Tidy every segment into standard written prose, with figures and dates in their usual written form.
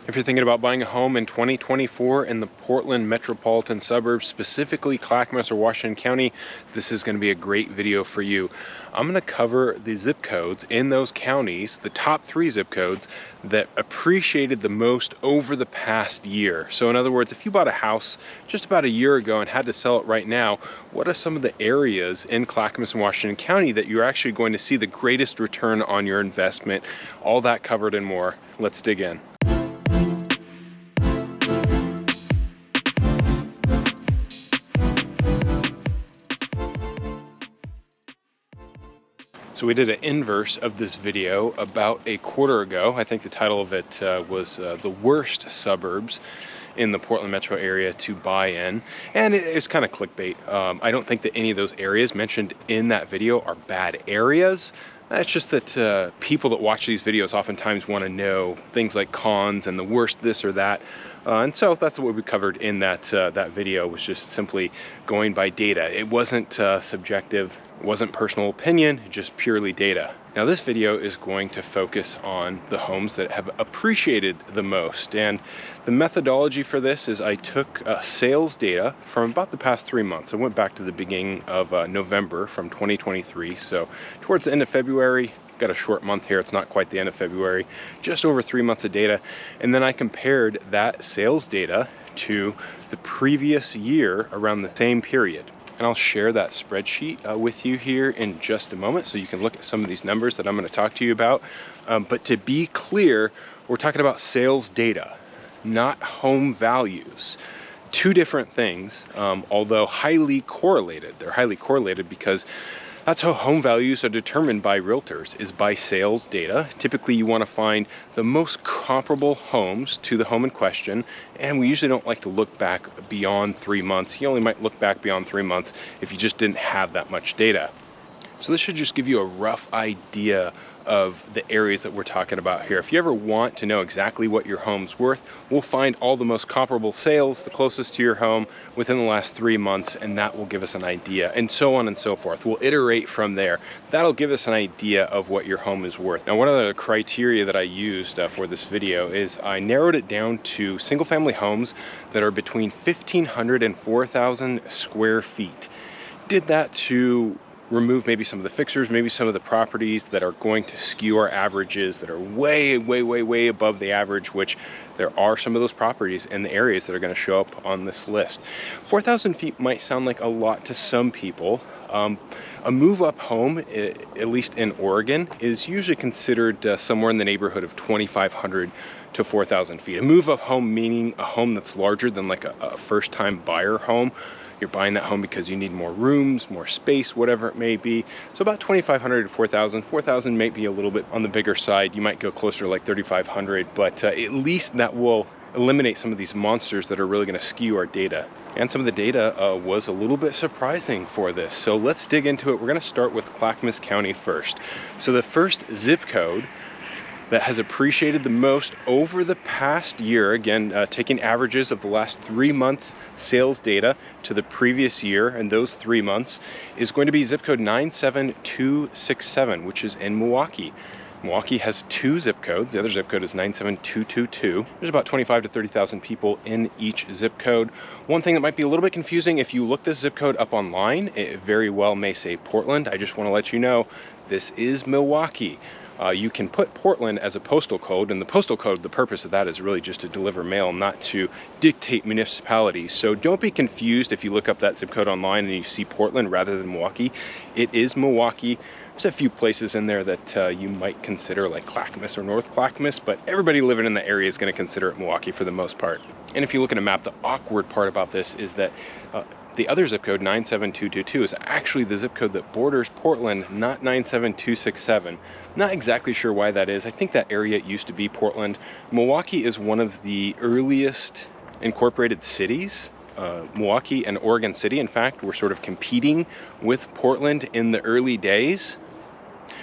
If you're thinking about buying a home in 2024 in the Portland metropolitan suburbs, specifically Clackamas or Washington County, this is going to be a great video for you. I'm going to cover the zip codes in those counties, the top 3 zip codes that appreciated the most over the past year. So in other words, if you bought a house just about a year ago and had to sell it right now, what are some of the areas in Clackamas and Washington County that you're actually going to see the greatest return on your investment? All that covered and more. Let's dig in. So we did an inverse of this video about a quarter ago. I think the title of it was the worst suburbs in the Portland metro area to buy in. And it's kind of clickbait. I don't think that any of those areas mentioned in that video are bad areas. It's just that people that watch these videos oftentimes want to know things like cons and the worst this or that. And so that's what we covered in that video, was just simply going by data. It wasn't subjective, it wasn't personal opinion, just purely data. Now this video is going to focus on the homes that have appreciated the most. And the methodology for this is I took sales data from about the past 3 months. I went back to the beginning of November from 2023. So towards the end of February, got a short month here, it's not quite the end of February, just over 3 months of data. And then I compared that sales data to the previous year around the same period. And I'll share that spreadsheet with you here in just a moment so you can look at some of these numbers that I'm going to talk to you about. But to be clear, we're talking about sales data, not home values. Two different things, although highly correlated. They're highly correlated because that's how home values are determined by realtors, is by sales data. Typically you want to find the most comparable homes to the home in question, and we usually don't like to look back beyond 3 months. You only might look back beyond 3 months if you just didn't have that much data. So this should just give you a rough idea of the areas that we're talking about here. If you ever want to know exactly what your home's worth, we'll find all the most comparable sales, the closest to your home within the last 3 months, and that will give us an idea, and so on and so forth. We'll iterate from there. That'll give us an idea of what your home is worth. Now, one of the criteria that I used for this video is I narrowed it down to single family homes that are between 1,500 and 4,000 square feet. Did that to remove maybe some of the fixers, maybe some of the properties that are going to skew our averages, that are way above the average, which there are some of those properties in the areas that are going to show up on this list. 4,000 feet might sound like a lot to some people. A move-up home, at least in Oregon, is usually considered somewhere in the neighborhood of 2,500 to 4,000 feet. A move-up home meaning a home that's larger than like a first-time buyer home. You're buying that home because you need more rooms, more space, whatever it may be. So about 2,500 to 4,000. 4,000 may be a little bit on the bigger side. You might go closer to like 3,500, but at least that will eliminate some of these monsters that are really going to skew our data. And some of the data was a little bit surprising for this. So let's dig into it. We're going to start with Clackamas County first. So the first zip code that has appreciated the most over the past year, again, taking averages of the last 3 months sales data to the previous year, and those 3 months, is going to be zip code 97267, which is in Milwaukie. Milwaukie has 2 zip codes. The other zip code is 97222. There's about 25 to 30,000 people in each zip code. One thing that might be a little bit confusing, if you look this zip code up online, it very well may say Portland. I just want to let you know, this is Milwaukie. You can put Portland as a postal code, and the postal code, the purpose of that is really just to deliver mail, not to dictate municipalities. So don't be confused if you look up that zip code online and you see Portland rather than Milwaukie. It is Milwaukie. There's a few places in there that you might consider like Clackamas or North Clackamas, but everybody living in the area is going to consider it Milwaukie for the most part. And if you look at a map, the awkward part about this is that the other zip code, 97222, is actually the zip code that borders Portland, not 97267. Not exactly sure why that is. I think that area used to be Portland. Milwaukie is one of the earliest incorporated cities. Milwaukie and Oregon City, in fact, were sort of competing with Portland in the early days.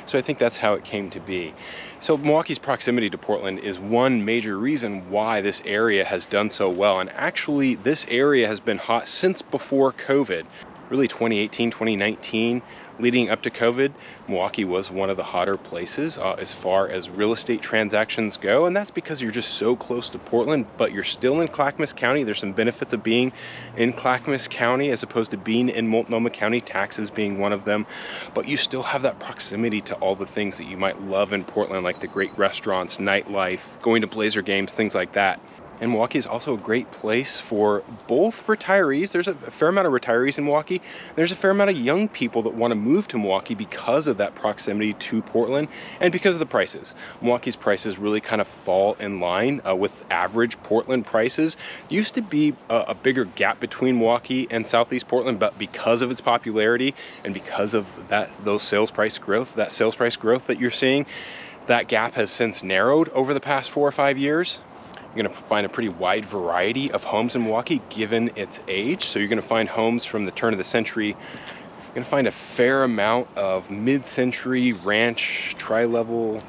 So I think that's how it came to be. So Milwaukee's proximity to Portland is one major reason why this area has done so well. And actually, this area has been hot since before COVID. Really 2018, 2019 Leading up to COVID, Milwaukie was one of the hotter places as far as real estate transactions go, and that's because you're just so close to Portland, but you're still in Clackamas County. There's some benefits of being in Clackamas County as opposed to being in Multnomah County, taxes being one of them, but you still have that proximity to all the things that you might love in Portland, like the great restaurants, nightlife, going to Blazer games, things like that. And Milwaukie is also a great place for both retirees. There's a fair amount of retirees in Milwaukie. There's a fair amount of young people that want to move to Milwaukie because of that proximity to Portland and because of the prices. Milwaukee's prices really kind of fall in line with average Portland prices. Used to be a bigger gap between Milwaukie and Southeast Portland, but because of its popularity and because of that sales price growth that you're seeing, that gap has since narrowed over the past 4 or 5 years. You're going to find a pretty wide variety of homes in Milwaukie given its age. So you're going to find homes from the turn of the century. You're going to find a fair amount of mid-century ranch, tri-level,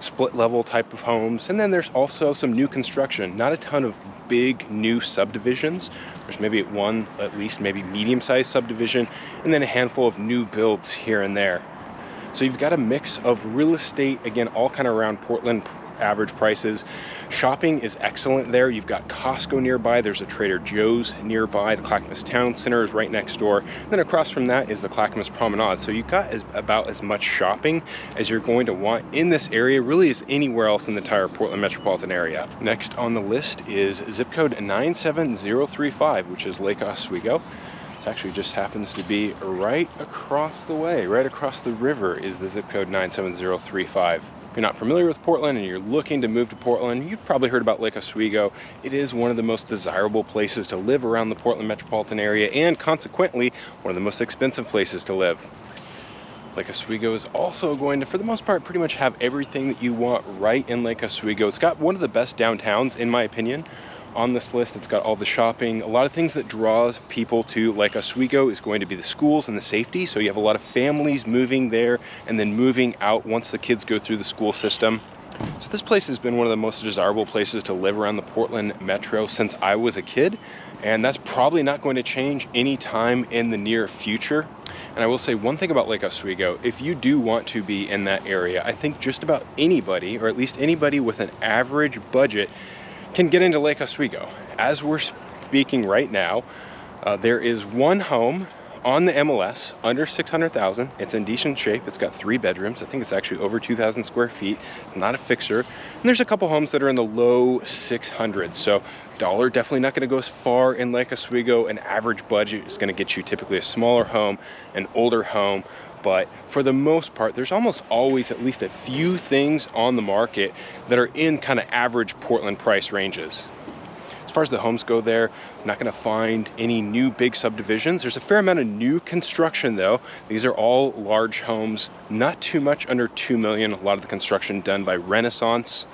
split-level type of homes. And then there's also some new construction. Not a ton of big new subdivisions. There's maybe one, at least maybe medium-sized subdivision, and then a handful of new builds here and there. So you've got a mix of real estate, again, all kind of around Portland average prices. Shopping is excellent there. You've got Costco nearby. There's a Trader Joe's nearby. The Clackamas Town Center is right next door. Then across from that is the Clackamas Promenade. So you've got about as much shopping as you're going to want in this area, really as anywhere else in the entire Portland metropolitan area. Next on the list is zip code 97035, which is Lake Oswego. It actually just happens to be right across the way, right across the river is the zip code 97035. If you're not familiar with Portland and you're looking to move to Portland, you've probably heard about Lake Oswego. It is one of the most desirable places to live around the Portland metropolitan area and consequently one of the most expensive places to live. Lake Oswego is also going to, for the most part, pretty much have everything that you want right in Lake Oswego. It's got one of the best downtowns, in my opinion, on this list. It's got all the shopping. A lot of things that draws people to Lake Oswego is going to be the schools and the safety. So you have a lot of families moving there and then moving out once the kids go through the school system. So this place has been one of the most desirable places to live around the Portland metro since I was a kid. And that's probably not going to change anytime in the near future. And I will say one thing about Lake Oswego, if you do want to be in that area, I think just about anybody, or at least anybody with an average budget, can get into Lake Oswego. As we're speaking right now, there is one home on the MLS under 600,000. It's in decent shape. It's got 3 bedrooms. I think it's actually over 2,000 square feet. It's not a fixer. And there's a couple homes that are in the low 600s. So dollar definitely not going to go as far in Lake Oswego. An average budget is going to get you typically a smaller home, an older home. But for the most part, there's almost always at least a few things on the market that are in kind of average Portland price ranges. As far as the homes go there, I'm not going to find any new big subdivisions. There's a fair amount of new construction though. These are all large homes, not too much under 2 million. A lot of the construction done by Renaissance.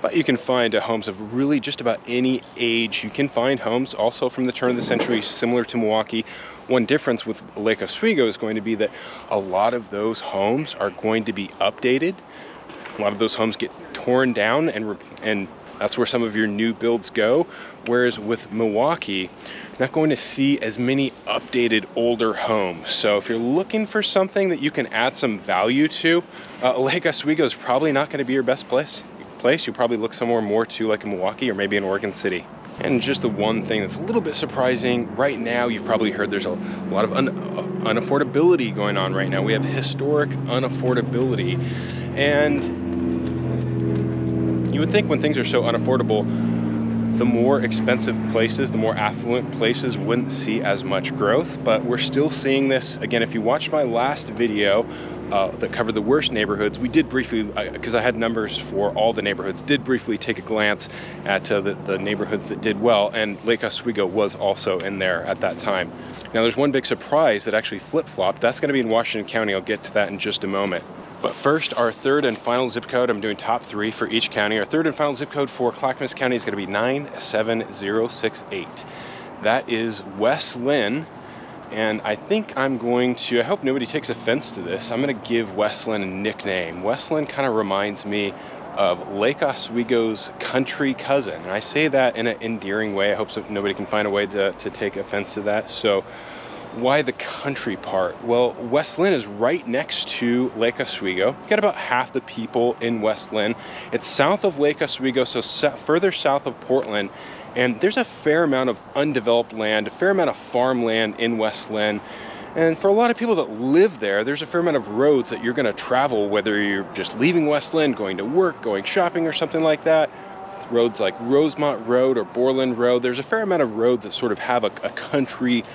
But you can find homes of really just about any age. You can find homes also from the turn of the century, similar to Milwaukie. One difference with Lake Oswego is going to be that a lot of those homes are going to be updated. A lot of those homes get torn down and that's where some of your new builds go. Whereas with Milwaukie, you're not going to see as many updated older homes. So if you're looking for something that you can add some value to, Lake Oswego is probably not going to be your best place. You'll probably look somewhere more to like a Milwaukie or maybe in Oregon City. And just the one thing that's a little bit surprising, right now you've probably heard there's a lot of unaffordability going on right now. We have historic unaffordability. And you would think when things are so unaffordable, the more expensive places, the more affluent places wouldn't see as much growth, but we're still seeing this. Again, if you watched my last video that covered the worst neighborhoods, we did briefly, because I had numbers for all the neighborhoods, did briefly take a glance at the neighborhoods that did well, and Lake Oswego was also in there at that time. Now there's one big surprise that actually flip-flopped. That's going to be in Washington County. I'll get to that in just a moment. But first, our third and final zip code, I'm doing top 3 for each county. Our third and final zip code for Clackamas County is going to be 97068. That is West Linn. And I think I'm going to, I hope nobody takes offense to this, I'm going to give West Linn a nickname. West Linn kind of reminds me of Lake Oswego's country cousin. And I say that in an endearing way. I hope nobody can find a way to take offense to that. So Why the country part? Well, West Linn is right next to Lake Oswego. You got about half the people in West Linn. It's south of Lake Oswego, so further south of Portland. And there's a fair amount of undeveloped land, a fair amount of farmland in West Linn. And for a lot of people that live there, there's a fair amount of roads that you're gonna travel, whether you're just leaving West Linn, going to work, going shopping or something like that. Roads like Rosemont Road or Borland Road, there's a fair amount of roads that sort of have a country,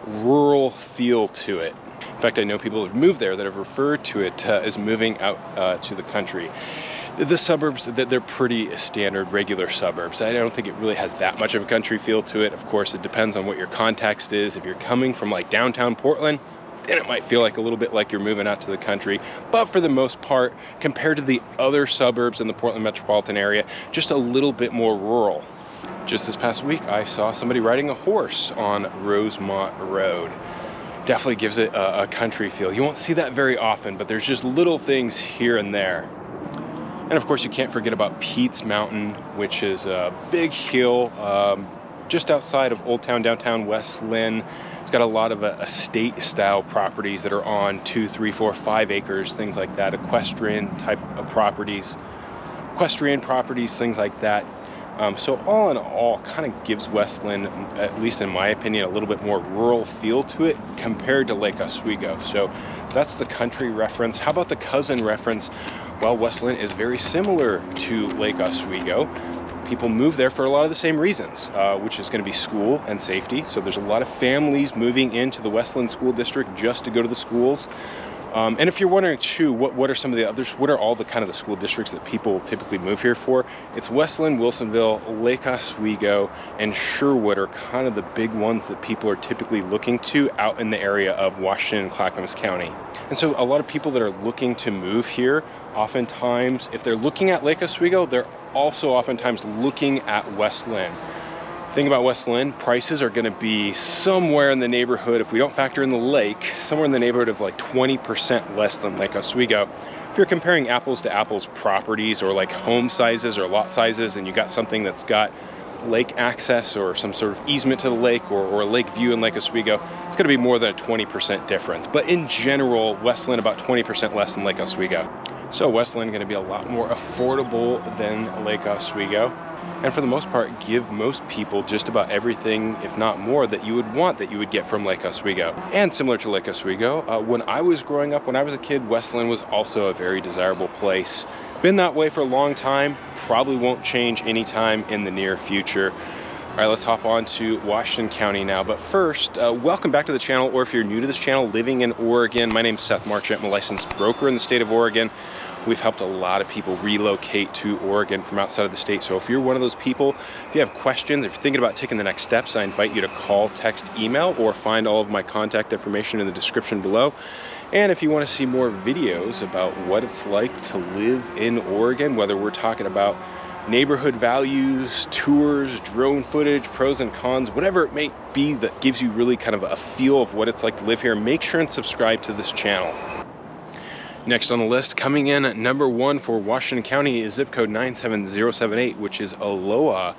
rural feel to it. In fact, I know people who've moved there that have referred to it as moving out to the country. The suburbs, they're pretty standard, regular suburbs. I don't think it really has that much of a country feel to it. Of course, it depends on what your context is. If you're coming from like downtown Portland, then it might feel like a little bit like you're moving out to the country. But for the most part, compared to the other suburbs in the Portland metropolitan area, just a little bit more rural. Just this past week, I saw somebody riding a horse on Rosemont Road. Definitely gives it a country feel. You won't see that very often, but there's just little things here and there. And of course, you can't forget about Pete's Mountain, which is a big hill just outside of Old Town, downtown West Linn. It's got a lot of estate-style properties that are on 2, 3, 4, 5 acres, things like that, equestrian type of properties, things like that. So all in all, kind of gives West Linn, at least in my opinion, a little bit more rural feel to it compared to Lake Oswego. So that's the country reference. How about the cousin reference? Well, West Linn is very similar to Lake Oswego. People move there for a lot of the same reasons, which is going to be school and safety. So there's a lot of families moving into the West Linn School District just to go to the schools. And if you're wondering too, what are some of the others, what are all the kind of the school districts that people typically move here for? It's West Linn, Wilsonville, Lake Oswego, and Sherwood are kind of the big ones that people are typically looking to out in the area of Washington and Clackamas County. And so a lot of people that are looking to move here, oftentimes, if they're looking at Lake Oswego, they're also oftentimes looking at West Linn. Thing about West Linn, prices are going to be somewhere in the neighborhood, if we don't factor in the lake, somewhere in the neighborhood of like 20% less than Lake Oswego. If you're comparing apples to apples properties or like home sizes or lot sizes, and you got something that's got lake access or some sort of easement to the lake or a lake view in Lake Oswego, it's going to be more than a 20% difference. But in general, West Linn about 20% less than Lake Oswego. So West Linn going to be a lot more affordable than Lake Oswego. And for the most part, give most people just about everything, if not more, that you would want, that you would get from Lake Oswego. And similar to Lake Oswego, when I was growing up, when I was a kid, West Linn was also a very desirable place. Been that way for a long time, probably won't change anytime in the near future. All right, let's hop on to Washington County now. But first, welcome back to the channel, or if you're new to this channel, living in Oregon, my name's Seth Marchant. I'm a licensed broker in the state of Oregon. We've helped a lot of people relocate to Oregon from outside of the state. So if you're one of those people, if you have questions, if you're thinking about taking the next steps, I invite you to call, text, email, or find all of my contact information in the description below. And if you want to see more videos about what it's like to live in Oregon, whether we're talking about neighborhood values, tours, drone footage, pros and cons, whatever it may be that gives you really kind of a feel of what it's like to live here, make sure and subscribe to this channel. Next on the list, coming in at number 1 for Washington County is zip code 97078, which is Aloha,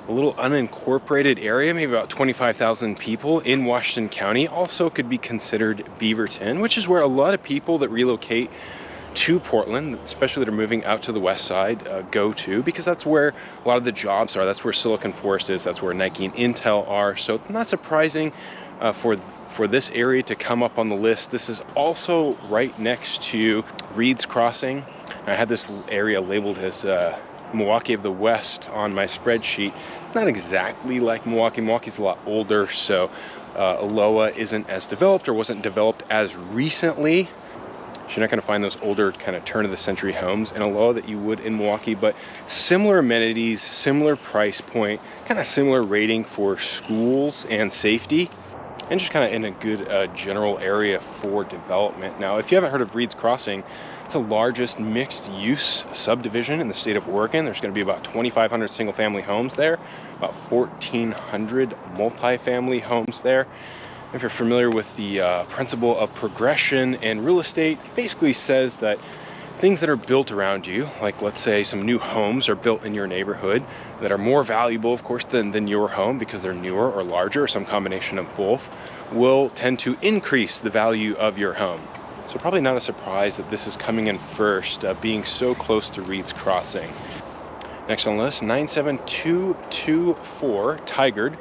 a little unincorporated area, maybe about 25,000 people in Washington County. Also could be considered Beaverton, which is where a lot of people that relocate to Portland, especially that are moving out to the west side, go to, because that's where a lot of the jobs are. That's where Silicon Forest is. That's where Nike and Intel are. So it's not surprising for this area to come up on the list. This is also right next to Reed's Crossing. I had this area labeled as Milwaukie of the West on my spreadsheet. Not exactly like Milwaukie. Milwaukee's a lot older, so Aloha isn't as developed or wasn't developed as recently. You're not going to find those older kind of turn-of-the-century homes in Aloha that you would in Milwaukie, but similar amenities, similar price point, kind of similar rating for schools and safety, and just kind of in a good general area for development. Now, if you haven't heard of Reed's Crossing, it's the largest mixed-use subdivision in the state of Oregon. There's going to be about 2,500 single-family homes there, about 1,400 multifamily homes there. If you're familiar with the principle of progression in real estate, it basically says that things that are built around you, like let's say some new homes are built in your neighborhood that are more valuable, of course, than your home because they're newer or larger, or some combination of both, will tend to increase the value of your home. So probably not a surprise that this is coming in first, being so close to Reed's Crossing. Next on the list, 97224 Tigard.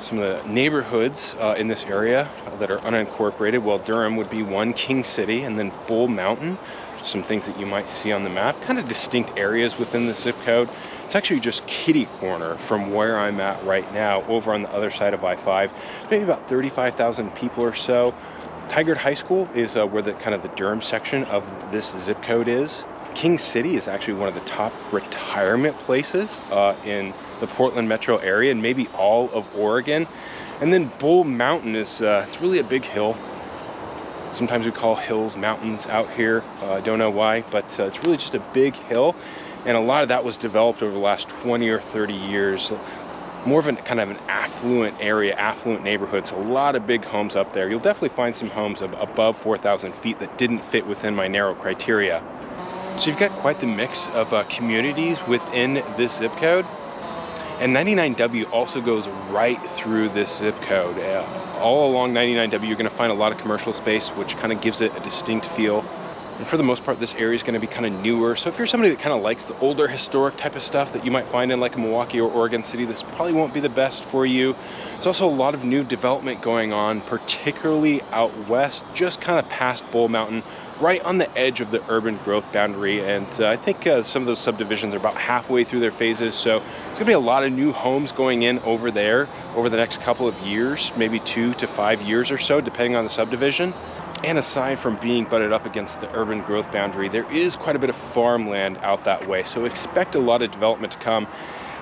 Some of the neighborhoods in this area that are unincorporated, well, Durham would be one, King City, and then Bull Mountain. Some things that you might see on the map, kind of distinct areas within the zip code. It's actually just kitty corner from where I'm at right now, over on the other side of I-5. Maybe about 35,000 people or so. Tigard High School is where the kind of the Durham section of this zip code is. King City is actually one of the top retirement places in the Portland metro area and maybe all of Oregon. And then Bull Mountain is it's really a big hill. Sometimes we call hills mountains out here. I don't know why, but it's really just a big hill. And a lot of that was developed over the last 20 or 30 years. More of an kind of an affluent area, affluent neighborhood. So a lot of big homes up there. You'll definitely find some homes above 4,000 feet that didn't fit within my narrow criteria. So you've got quite the mix of communities within this zip code. And 99W also goes right through this zip code. All along 99W, you're going to find a lot of commercial space, which kind of gives it a distinct feel. And for the most part, this area is going to be kind of newer. So if you're somebody that kind of likes the older historic type of stuff that you might find in like a Milwaukie or Oregon City, this probably won't be the best for you. There's also a lot of new development going on, particularly out west, just kind of past Bull Mountain, right on the edge of the urban growth boundary. And I think some of those subdivisions are about halfway through their phases. So there's gonna be a lot of new homes going in over there over the next couple of years, maybe 2 to 5 years or so, depending on the subdivision. And aside from being butted up against the urban growth boundary, there is quite a bit of farmland out that way. So expect a lot of development to come.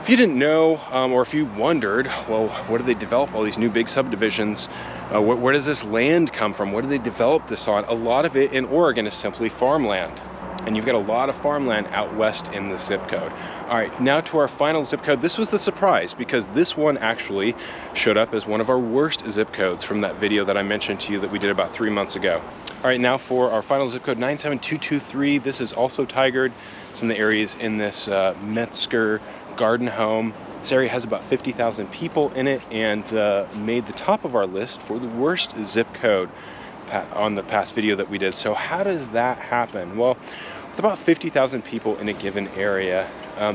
If you didn't know, or if you wondered, well, where do they develop all these new big subdivisions? Where does this land come from? What do they develop this on? A lot of it in Oregon is simply farmland. And you've got a lot of farmland out west in the zip code. All right, now to our final zip code. This was the surprise because this one actually showed up as one of our worst zip codes from that video that I mentioned to you that we did about 3 months ago. All right, now for our final zip code, 97223. This is also Tigard. Some of the areas in this Metzger garden home. This area has about 50,000 people in it and made the top of our list for the worst zip code on the past video that we did. So how does that happen? Well, with about 50,000 people in a given area,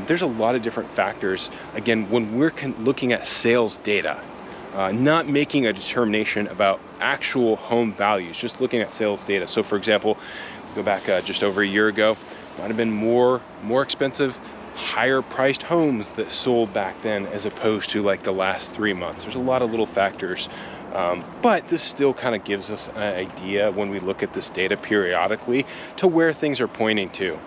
there's a lot of different factors. Again, when we're looking at sales data, not making a determination about actual home values, just looking at sales data. So for example, go back just over a year ago, might have been more expensive, higher priced homes that sold back then as opposed to like the last 3 months. There's a lot of little factors. But this still kind of gives us an idea when we look at this data periodically to where things are pointing to.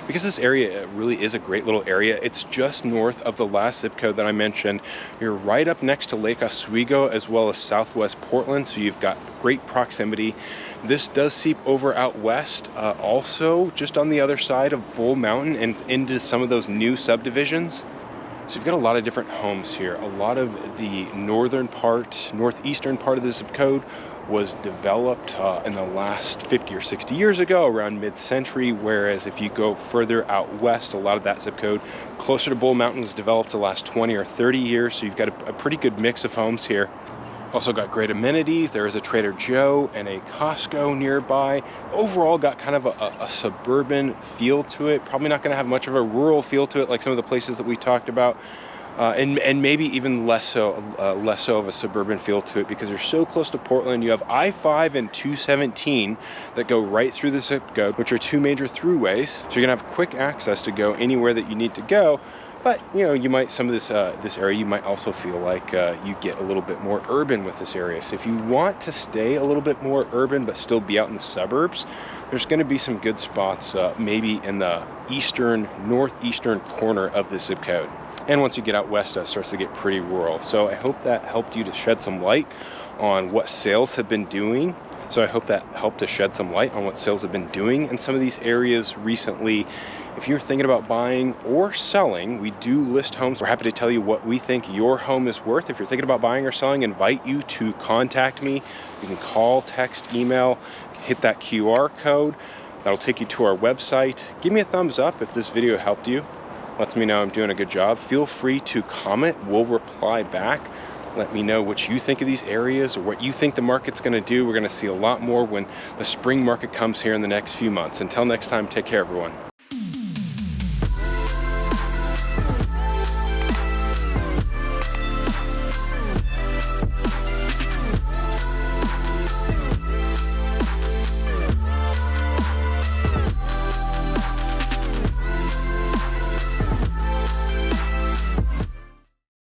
Because this area really is a great little area. It's just north of the last zip code that I mentioned. You're right up next to Lake Oswego as well as Southwest Portland, so you've got great proximity. This does seep over out west, also just on the other side of Bull Mountain and into some of those new subdivisions. So you've got a lot of different homes here. A lot of the northeastern part of the zip code was developed in the last 50 or 60 years ago, around mid-century, whereas if you go further out west, a lot of that zip code closer to Bull Mountain was developed the last 20 or 30 years, so you've got a pretty good mix of homes here. Also got great amenities. There is a Trader Joe and a Costco nearby. Overall got kind of a suburban feel to it. Probably not going to have much of a rural feel to it like some of the places that we talked about. And maybe even less so of a suburban feel to it because you're so close to Portland. You have I-5 and 217 that go right through the zip code, which are two major throughways. So you're gonna have quick access to go anywhere that you need to go. But you know, you might, some of this area, you might also feel like you get a little bit more urban with this area. So if you want to stay a little bit more urban but still be out in the suburbs, there's going to be some good spots, maybe in the northeastern corner of the zip code. And once you get out west, it starts to get pretty rural. So I hope that helped you to shed some light on what sales have been doing. So I hope that helped to shed some light on what sales have been doing in some of these areas recently. If you're thinking about buying or selling, we do list homes. We're happy to tell you what we think your home is worth. If you're thinking about buying or selling, invite you to contact me. You can call, text, email, hit that QR code. That'll take you to our website. Give me a thumbs up if this video helped you. Lets me know I'm doing a good job. Feel free to comment. We'll reply back. Let me know what you think of these areas or what you think the market's going to do. We're going to see a lot more when the spring market comes here in the next few months. Until next time, take care, everyone.